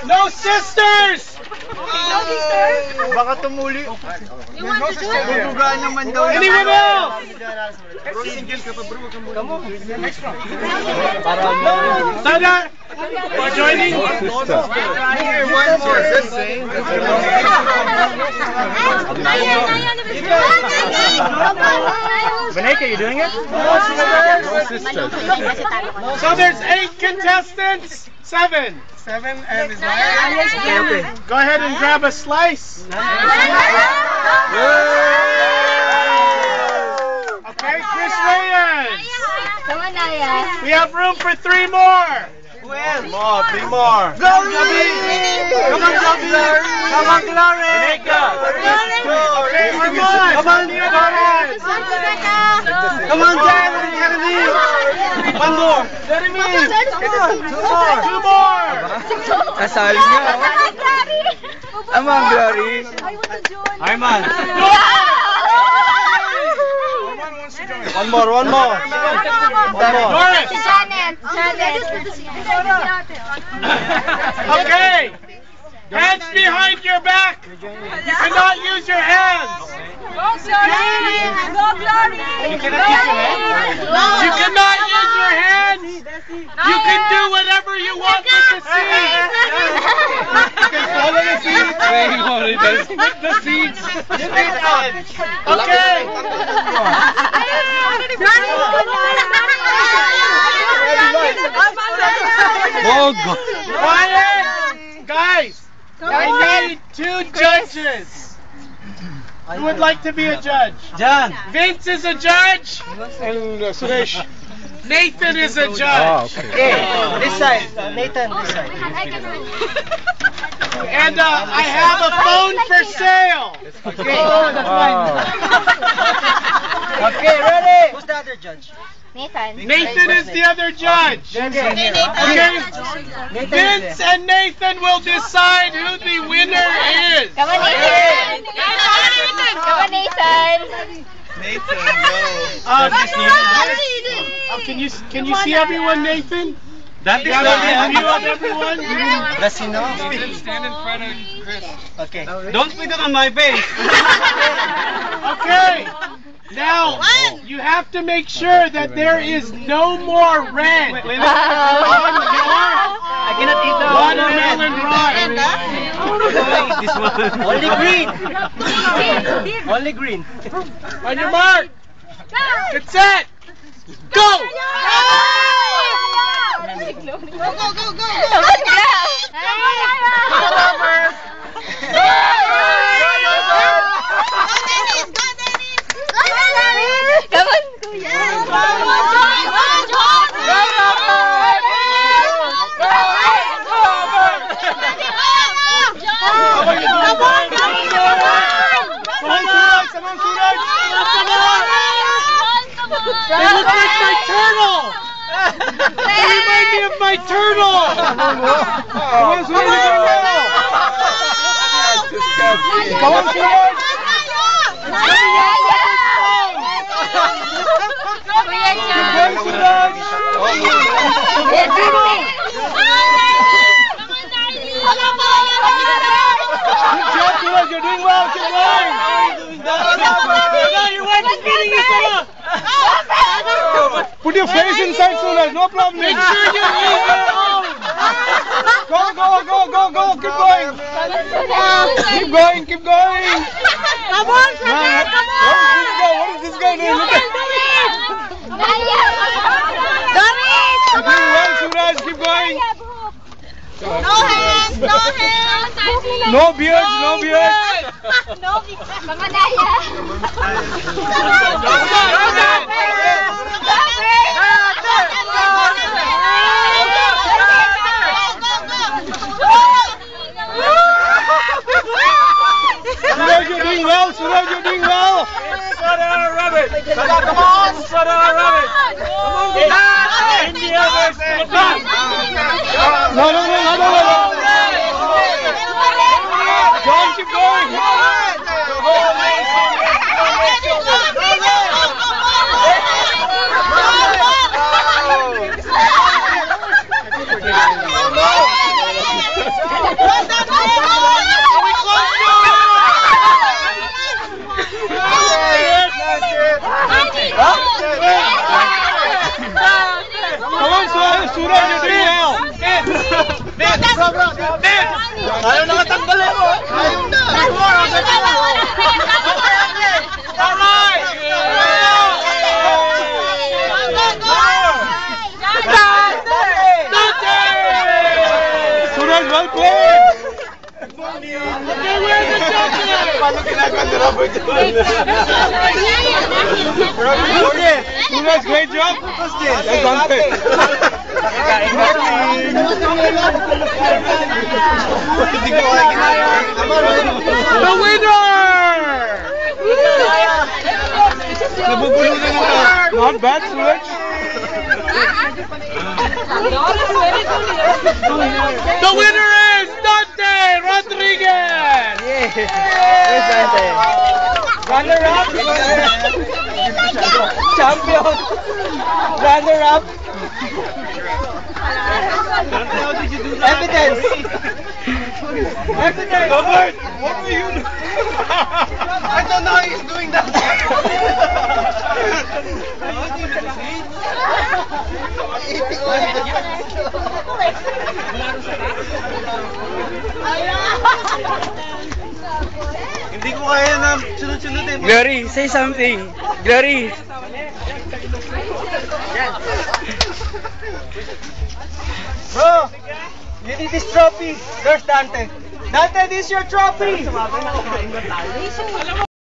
No sisters! Baka tumuli. Gugugaan naman daw. Anyone else? Sada, we're joining. One more. Vaneka, you doing it? So there's 8 contestants. 7. 7 and is okay. Go ahead and grab a slice. Okay, Chris Reyes. Come on, Naya. We have room for 3 more. More, 3 more. Glory! Come on, Glory! Come on, Glory! Okay, Armand. Come on, Glory! Come on, Jeremy! One more! Jeremy! Come on, 2 more. Kasali niyo. Come on, Glory! Arman! One more! One more! Doris. Janet. Okay. Hands behind your back. You cannot use your hands. Go, Glory! Go, Glory! You cannot use your hands. You can do whatever you want with the seeds. You can follow the seeds. With the seeds. Okay. Quiet. Guys, I need 2 judges. Who would like to be a judge? John! Vince is a judge. And Suresh. Nathan is a judge. Okay, this side. Nathan, this side. And I have a phone for sale. Okay. Okay, ready? Who's the other judge? Nathan. Nathan is the other judge. Okay. Vince and Nathan will decide who the winner is. Come on, Nathan. Come on, Nathan. Nathan, Can you see everyone, Nathan? That You have a view of everyone? Does he know? Stand in front of Chris. Okay. Don't put it on my face. Okay. Now, you have to make sure that there is no more red on your I cannot eat watermelon rod. Only green. Only green. On your mark. Get set. Go. Go. Come on, Kuya. They look like my turtle. They remind me of my turtle. Come on, Suraj. You're doing well. Keep going. Your wife is beating you, Sarah. Put your face inside, Suraj. No problem. Make sure you leave her alone. Go. Keep going. Keep going. Come on, Suraj. Come on. What is this guy doing? Look at Doris! You're doing well, Suraj. Keep going. No hands! No hands! No beards. No beards! Mga Naya! Suraj, you're doing well. Suraj, you're doing well. Sada rabbit. Come on, Sada rabbit. India versus No. John, keep going. Come on, Suraj, you're doing well. Ayaw nakatanggal eh. Ayaw na. Alright. Suraj, well played. Okay, where's the chocolate? Paano ginagawa ni Robert yun? Suraj, great job. That's unfair. Hindi ko kaya ginagawa. The winner! Nabubulong na naman. Not bad, Suraj. The winner is Dante Rodriguez! Yes, Dante. Runner-up! Champion. Runner-up. Evidence. Evidence. Robert, what were you doing? I don't know how he's doing that. Hindi ko kaya na sunod-sunod eh. Glory, say something. Glory. Bro, you need this trophy. There's Dante. Dante, this is your trophy.